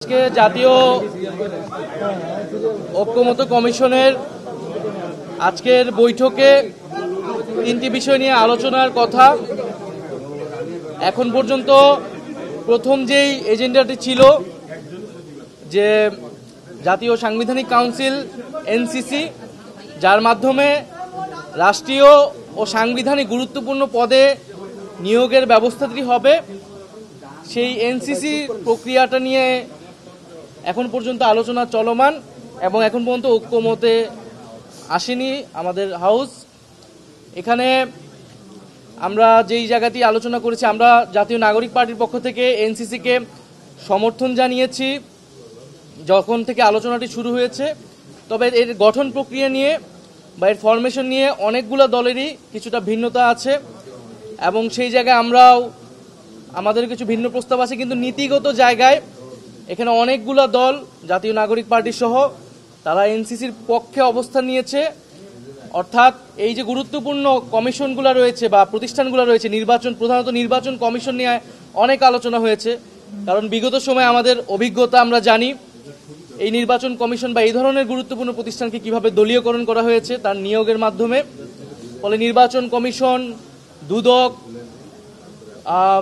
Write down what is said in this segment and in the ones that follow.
আজকে জাতীয় ঐক্যমত্য কমিশনের আজকের বৈঠকে তিনটি বিষয় নিয়ে আলোচনার কথা। এখন পর্যন্ত প্রথম যেই এজেন্ডাটি ছিল যে জাতীয় সাংবিধানিক কাউন্সিল এনসিসি, যার মাধ্যমে রাষ্ট্রীয় ও সাংবিধানিক গুরুত্বপূর্ণ পদে নিয়োগের ব্যবস্থাটি হবে, সেই এনসিসি প্রক্রিয়াটা নিয়ে এখন পর্যন্ত আলোচনা চলমান এবং এখন পর্যন্ত ঐক্যমতে আসেনি আমাদের হাউস। এখানে আমরা যেই জায়গাটি আলোচনা করেছি, আমরা জাতীয় নাগরিক পার্টির পক্ষ থেকে এনসিসিকে সমর্থন জানিয়েছি যখন থেকে আলোচনাটি শুরু হয়েছে। তবে এর গঠন প্রক্রিয়া নিয়ে বা এর ফরমেশন নিয়ে অনেকগুলো দলেরই কিছুটা ভিন্নতা আছে এবং সেই জায়গায় আমরাও আমাদের কিছু ভিন্ন প্রস্তাব আছে, কিন্তু নীতিগত জায়গায় এখানে অনেকগুলো দল জাতীয় নাগরিক পার্টি সহ তারা এনসিসির পক্ষে অবস্থান নিয়েছে। অর্থাৎ এই যে গুরুত্বপূর্ণ কমিশনগুলো রয়েছে বা প্রতিষ্ঠানগুলো রয়েছে, নির্বাচন, প্রধানত নির্বাচন কমিশন নিয়ে অনেক আলোচনা হয়েছে, কারণ বিগত সময়ে আমাদের অভিজ্ঞতা আমরা জানি এই নির্বাচন কমিশন বা এই ধরনের গুরুত্বপূর্ণ প্রতিষ্ঠানকে কিভাবে দলীয়করণ করা হয়েছে তার নিয়োগের মাধ্যমে। ফলে নির্বাচন কমিশন, দুদক,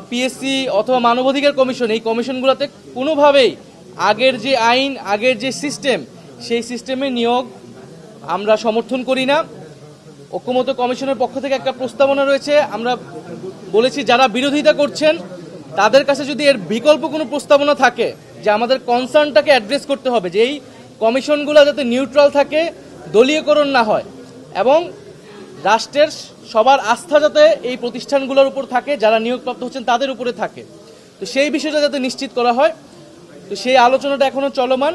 পিএসসি অথবা মানবাধিকার কমিশন, এই কমিশনগুলোতে কোনোভাবেই আগের যে আইন, আগের যে সিস্টেম, সেই সিস্টেমে নিয়োগ আমরা সমর্থন করি না। ঐক্যমত্য কমিশনের পক্ষ থেকে একটা প্রস্তাবনা রয়েছে, আমরা বলেছি যারা বিরোধিতা করছেন তাদের কাছে যদি এর বিকল্প কোনো প্রস্তাবনা থাকে যে আমাদের কনসার্নটাকে অ্যাড্রেস করতে হবে যে এই কমিশনগুলো যাতে নিউট্রাল থাকে, দলীয়করণ না হয় এবং রাষ্ট্রের সবার আস্থা যাতে এই প্রতিষ্ঠানগুলোর উপর থাকে, যারা নিয়োগপ্রাপ্ত হচ্ছেন তাদের উপরে থাকে, তো সেই বিষয়টা যাতে নিশ্চিত করা হয়। তো সেই আলোচনাটা এখনও চলমান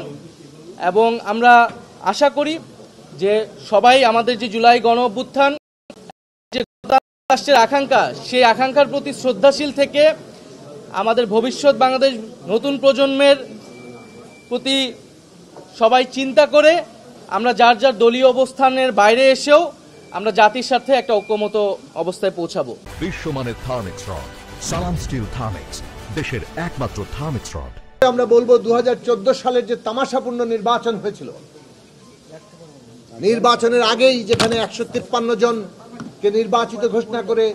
এবং আমরা আশা করি যে সবাই আমাদের যে জুলাই গণ অভ্যুত্থান, যে রাষ্ট্রের আকাঙ্ক্ষা, সেই আকাঙ্ক্ষার প্রতি শ্রদ্ধাশীল থেকে আমাদের ভবিষ্যৎ বাংলাদেশ নতুন প্রজন্মের প্রতি সবাই চিন্তা করে আমরা যার যার দলীয় অবস্থানের বাইরে এসেও আমরা জাতির সাথে একটা ঐক্যমত অবস্থায় পৌঁছাবো। বিশ্বমানের থার্মিক্স রড, সালাম স্টিল থার্মিক্স, দেশের একমাত্র থার্মিক্স রড। আমরা বলবো 2014 সালের যে তামাশাপূর্ণ নির্বাচন হয়েছিল, নির্বাচনের আগেই যেখানে 153 জনকে নির্বাচিত ঘোষণা করে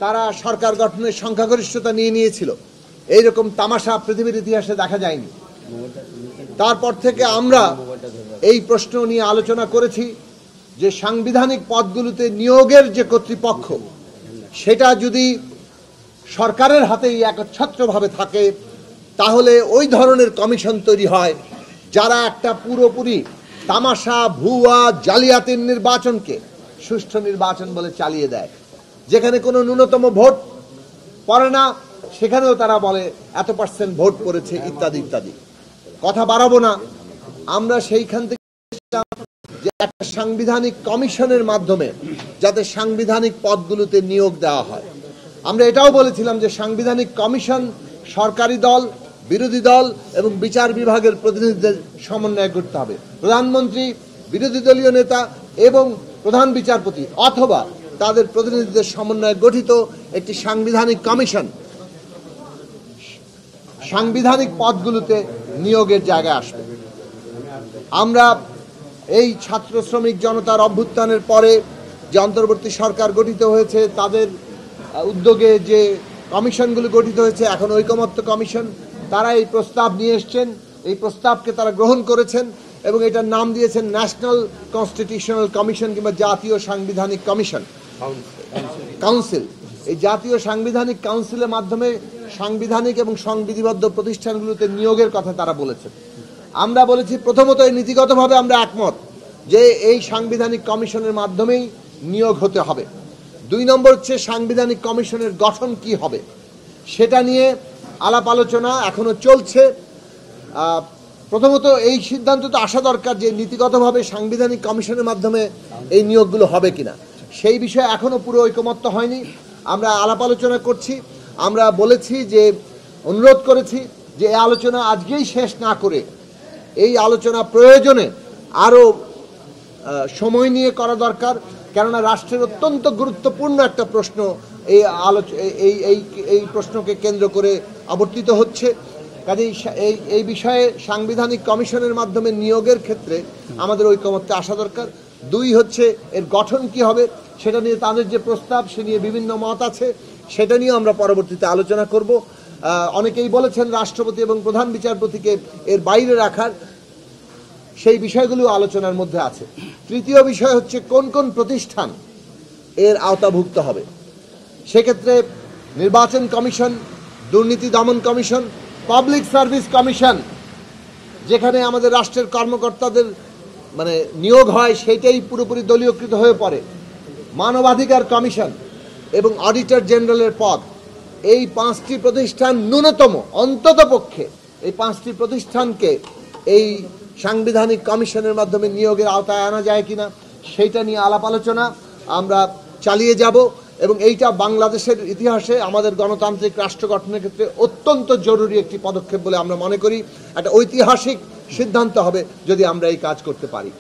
তারা সরকার গঠনের সংখ্যাগরিষ্ঠতা নিয়ে নিয়েছিল, এইরকম তামাশা পৃথিবীর ইতিহাসে দেখা যায়নি। তারপর থেকে আমরা এই প্রশ্ন নিয়ে আলোচনা করেছি যে সাংবিধানিক পদগুলোতে নিয়োগের যে কর্তৃপক্ষ, সেটা যদি সরকারের হাতেই একচ্ছত্রভাবে থাকে তাহলে ওই ধরনের কমিশন তৈরি হয় যারা একটা পুরোপুরি তামাশা, ভুয়া, জালিয়াতির নির্বাচনকে সুষ্ঠু নির্বাচন বলে চালিয়ে দেয়। যেখানে কোনো ন্যূনতম ভোট পড়ে না সেখানেও তারা বলে এত % ভোট পড়েছে ইত্যাদি ইত্যাদি। কথা বাড়াবো না, আমরা সেইখান থেকে যে একটা সাংবিধানিক কমিশনের মাধ্যমে যাতে সাংবিধানিক পদগুলোতে নিয়োগ দেওয়া হয়। আমরা এটাও বলেছিলাম যে সাংবিধানিক কমিশন সরকারি দল, বিরোধী দল এবং বিচার বিভাগের প্রতিনিধিদের সমন্বয় করতে হবে। প্রধানমন্ত্রী, বিরোধী দলীয় নেতা এবং প্রধান বিচারপতি অথবা তাদের প্রতিনিধিদের সমন্বয়ে গঠিত একটি সাংবিধানিক কমিশন সাংবিধানিক পদগুলোতে নিয়োগের জায়গায় আসবে। আমরা এই ছাত্র শ্রমিক জনতার অভ্যুত্থানের পরে যে অন্তর্বর্তী সরকার গঠিত হয়েছে, তাদের উদ্যোগে যে কমিশনগুলো গঠিত হয়েছে, এখন ঐকমত্য কমিশন, তারা এই প্রস্তাব নিয়ে এসছেন, এই প্রস্তাবকে তারা গ্রহণ করেছেন এবং এটার নাম দিয়েছেন ন্যাশনাল কনস্টিটিউশনাল কমিশন কিংবা জাতীয় সাংবিধানিক কমিশন কাউন্সিল। এই জাতীয় সাংবিধানিক কাউন্সিলের মাধ্যমে সাংবিধানিক এবং সংবিধিবদ্ধ প্রতিষ্ঠানগুলোতে নিয়োগের কথা তারা বলেছেন। আমরা বলেছি প্রথমত এই নীতিগতভাবে আমরা একমত যে এই সাংবিধানিক কমিশনের মাধ্যমেই নিয়োগ হতে হবে। 2 নম্বর হচ্ছে সাংবিধানিক কমিশনের গঠন কি হবে সেটা নিয়ে আলাপ আলোচনা এখনো চলছে। প্রথমত এই সিদ্ধান্ত তো আসা দরকার যে নীতিগতভাবে সাংবিধানিক কমিশনের মাধ্যমে এই নিয়োগগুলো হবে কিনা, সেই বিষয়ে এখনো পুরো ঐকমত্য হয়নি। আমরা আলাপ আলোচনা করছি। আমরা বলেছি যে অনুরোধ করেছি যে এই আলোচনা আজকেই শেষ না করে এই আলোচনা প্রয়োজনে আরও সময় নিয়ে করা দরকার, কেননা রাষ্ট্রের অত্যন্ত গুরুত্বপূর্ণ একটা প্রশ্ন এই প্রশ্নকে কেন্দ্র করে আবর্তিত হচ্ছে। কাজেই এই বিষয়ে সাংবিধানিক কমিশনের মাধ্যমে নিয়োগের ক্ষেত্রে আমাদের ঐকমত্যে আসা দরকার। 2 হচ্ছে এর গঠন কি হবে সেটা নিয়ে তাদের যে প্রস্তাব সে নিয়ে বিভিন্ন মত আছে, সেটা নিয়ে আমরা পরবর্তীতে আলোচনা করব। অনেকেই বলেছেন রাষ্ট্রপতি এবং প্রধান বিচারপতিকে এর বাইরে রাখার, সেই বিষয়গুলো আলোচনার মধ্যে আছে। 3য় বিষয় হচ্ছে কোন কোন প্রতিষ্ঠান এর আওতাভুক্ত হবে। সেক্ষেত্রে নির্বাচন কমিশন, দুর্নীতি দমন কমিশন, পাবলিক সার্ভিস কমিশন, যেখানে আমাদের রাষ্ট্রের কর্মকর্তাদের নিয়োগ হয় সেটাই পুরোপুরি দলীয়কৃত হয়ে পড়ে, মানবাধিকার কমিশন এবং অডিটর জেনারেলের পদ। এই 5টি প্রতিষ্ঠান ন্যূনতম, অন্তত পক্ষে এই 5টি প্রতিষ্ঠানকে এই সাংবিধানিক কমিশনের মাধ্যমে নিয়োগের আওতায় আনা যায় কিনা সেইটা নিয়ে আলাপ আলোচনা আমরা চালিয়ে যাব। এবং এইটা বাংলাদেশের ইতিহাসে আমাদের গণতান্ত্রিক রাষ্ট্র গঠনের ক্ষেত্রে অত্যন্ত জরুরি একটি পদক্ষেপ বলে আমরা মনে করি। একটা ঐতিহাসিক সিদ্ধান্ত হবে যদি আমরা এই কাজ করতে পারি।